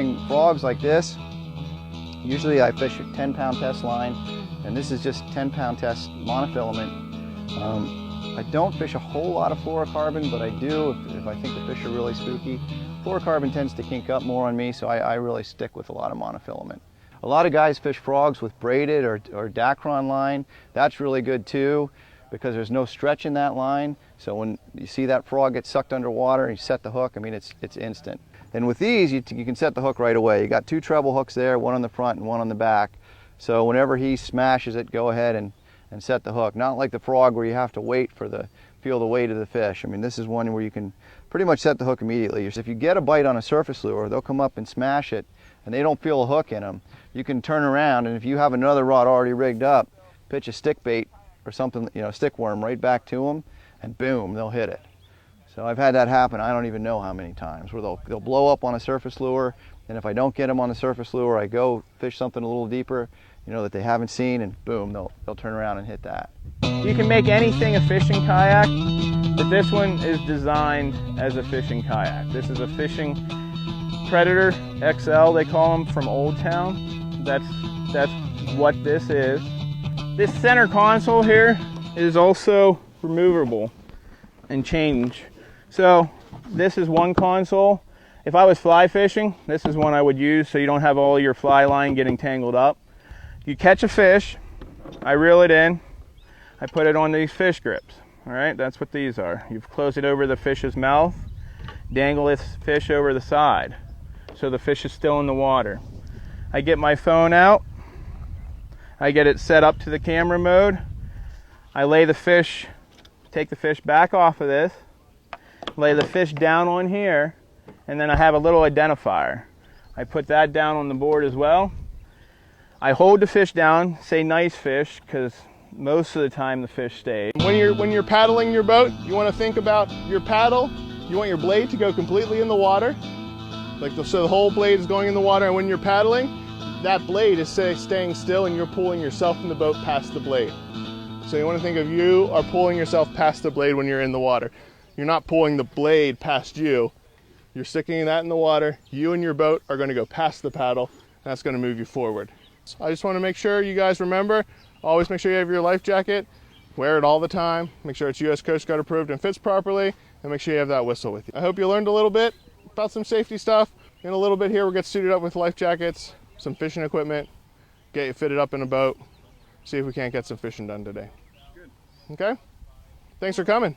fishing frogs like this, usually I fish a 10-pound test line, and this is just 10-pound test monofilament. I don't fish a whole lot of fluorocarbon, but I do if I think the fish are really spooky. Fluorocarbon tends to kink up more on me, so I really stick with a lot of monofilament. A lot of guys fish frogs with braided or Dacron line. That's really good too, because there's no stretch in that line. So when you see that frog get sucked underwater and you set the hook, I mean, it's instant. And with these, you can set the hook right away. You got 2 treble hooks there, one on the front and one on the back. So whenever he smashes it, go ahead and set the hook. Not like the frog where you have to wait for feel the weight of the fish. I mean, this is one where you can pretty much set the hook immediately. If you get a bite on a surface lure, they'll come up and smash it, and they don't feel a hook in them. You can turn around, and if you have another rod already rigged up, pitch a stick bait or something, stick worm right back to them, and boom, they'll hit it. So I've had that happen, I don't even know how many times, where they'll blow up on a surface lure, and if I don't get them on the surface lure, I go fish something a little deeper, that they haven't seen, and boom, they'll turn around and hit that. You can make anything a fishing kayak, but this one is designed as a fishing kayak. This is a fishing Predator XL, they call them, from Old Town. That's what this is. This center console here is also removable and change. So this is one console. If I was fly fishing, this is one I would use so you don't have all your fly line getting tangled up. You catch a fish, I reel it in, I put it on these fish grips. All right, that's what these are. You've closed it over the fish's mouth, dangle this fish over the side so the fish is still in the water. I get my phone out, I get it set up to the camera mode, I lay the fish, take the fish back off of this, lay the fish down on here, and then I have a little identifier. I put that down on the board as well. I hold the fish down, say nice fish, because most of the time the fish stays. When you're paddling your boat, you want to think about your paddle. You want your blade to go completely in the water, so the whole blade is going in the water, and when you're paddling, that blade is staying still and you're pulling yourself in the boat past the blade. So you want to think of you are pulling yourself past the blade when you're in the water. You're not pulling the blade past you. You're sticking that in the water. You and your boat are going to go past the paddle, and that's going to move you forward. So I just want to make sure you guys remember, always make sure you have your life jacket, wear it all the time, make sure it's US Coast Guard approved and fits properly, and make sure you have that whistle with you. I hope you learned a little bit about some safety stuff. In a little bit here, we'll get suited up with life jackets, some fishing equipment, get you fitted up in a boat, see if we can't get some fishing done today. Good. Okay? Thanks for coming.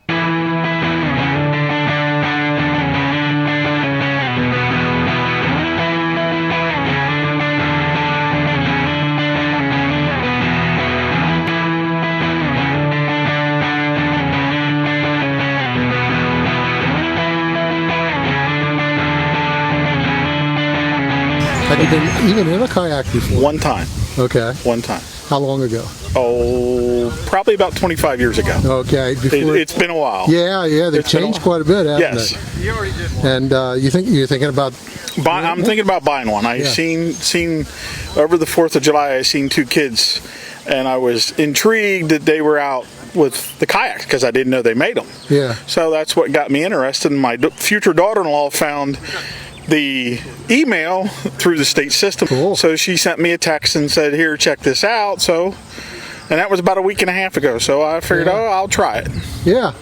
Have you been even in a kayak before? One time. Okay. One time. How long ago? Oh, probably about 25 years ago. Okay. Before... It's been a while. Yeah, they've changed quite a bit, haven't yes. they? You already did one. And you're thinking about... I'm thinking about buying one. I seen over the 4th of July, I seen 2 kids, and I was intrigued that they were out with the kayaks because I didn't know they made them. Yeah. So that's what got me interested. And my future daughter-in-law found the email through the state system. Cool. So she sent me a text and said, here, check this out. And that was about a week and a half ago. So I figured, I'll try it. Yeah.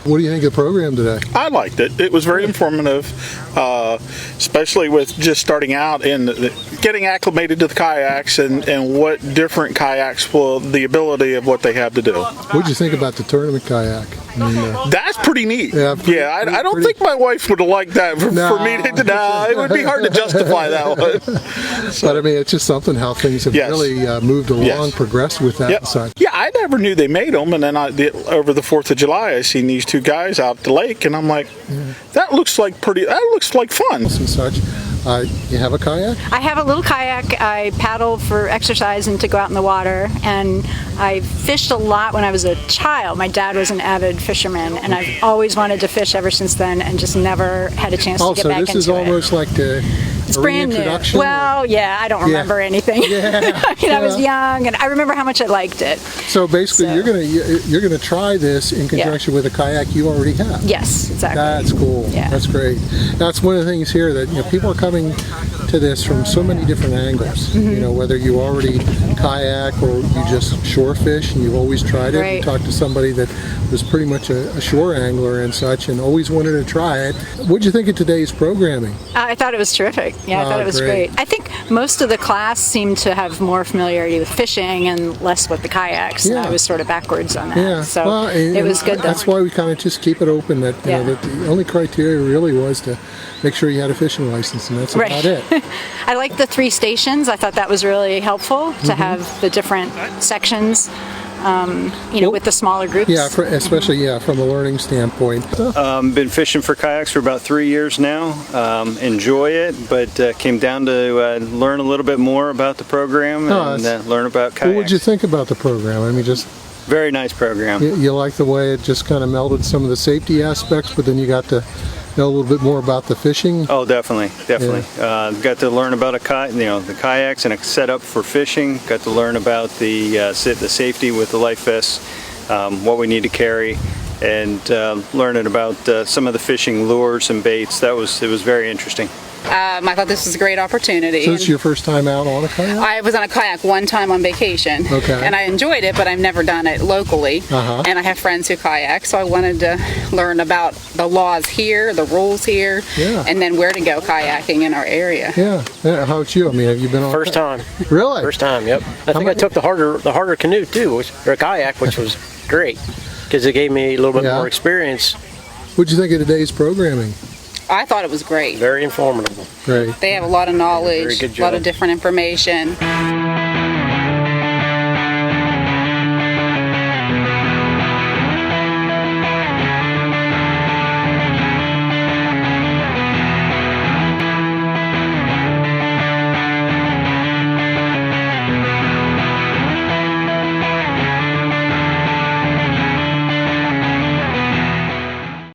What do you think of the program today? I liked it. It was very informative, especially with just starting out and getting acclimated to the kayaks and what different kayaks will, the ability of what they have to do. What did you think about the tournament kayak? That's pretty neat. Yeah, I don't think my wife would have liked that for me to. It would be hard to justify that one. So. But I mean, it's just something how things have really moved along, progressed with that. And such. Yeah, I never knew they made them, and then over the 4th of July, I seen these 2 guys out at the lake, and I'm like, that looks like fun. And such. You have a kayak? I have a little kayak. I paddle for exercise and to go out in the water, and I fished a lot when I was a child. My dad was an avid fisherman, and I've always wanted to fish ever since then, and just never had a chance to get back into it. So this is almost like it's brand new. Well, yeah, I don't remember anything. I was young, and I remember how much I liked it. So basically, you're gonna try this in conjunction with a kayak you already have. Yes, exactly. That's cool. Yeah. That's great. That's one of the things here that people are coming to into this from so many different angles. You know, whether you already kayak or you just shore fish and you've always tried it. Right. You talked to somebody that was pretty much a shore angler and such and always wanted to try it. What'd you think of today's programming? I thought it was terrific. Yeah, I thought it was great. I think most of the class seemed to have more familiarity with fishing and less with the kayaks. Yeah. I was sort of backwards on that. Yeah, So well, it was good though. That's why we kind of just keep it open. That, you know, that the only criteria really was to make sure you had a fishing license, and that's about it. I like the 3 stations. I thought that was really helpful to have the different sections. You know, with the smaller groups. Yeah, especially from a learning standpoint. Been fishing for kayaks for about 3 years now. Enjoy it, but came down to learn a little bit more about the program and learn about kayaks. What would you think about the program? I mean, just very nice program. You like the way it just kind of melded some of the safety aspects, but then you got to know a little bit more about the fishing. Oh, definitely. Got to learn about the kayaks and a setup for fishing. Got to learn about the safety with the life vests, what we need to carry, and learning about some of the fishing lures and baits. It was very interesting. I thought this was a great opportunity. So this is your first time out on a kayak? I was on a kayak one time on vacation, and I enjoyed it, but I've never done it locally. And I have friends who kayak, so I wanted to learn about the laws here, the rules here, and then where to go kayaking in our area. Yeah. How about you? I mean, have you been on? First time. Really? First time. Yep. I think I took the harder canoe too, or a kayak, which was great because it gave me a little bit more experience. What'd you think of today's programming? I thought it was great. Very informative. Great. They have a lot of knowledge, Very good a lot job. of different information.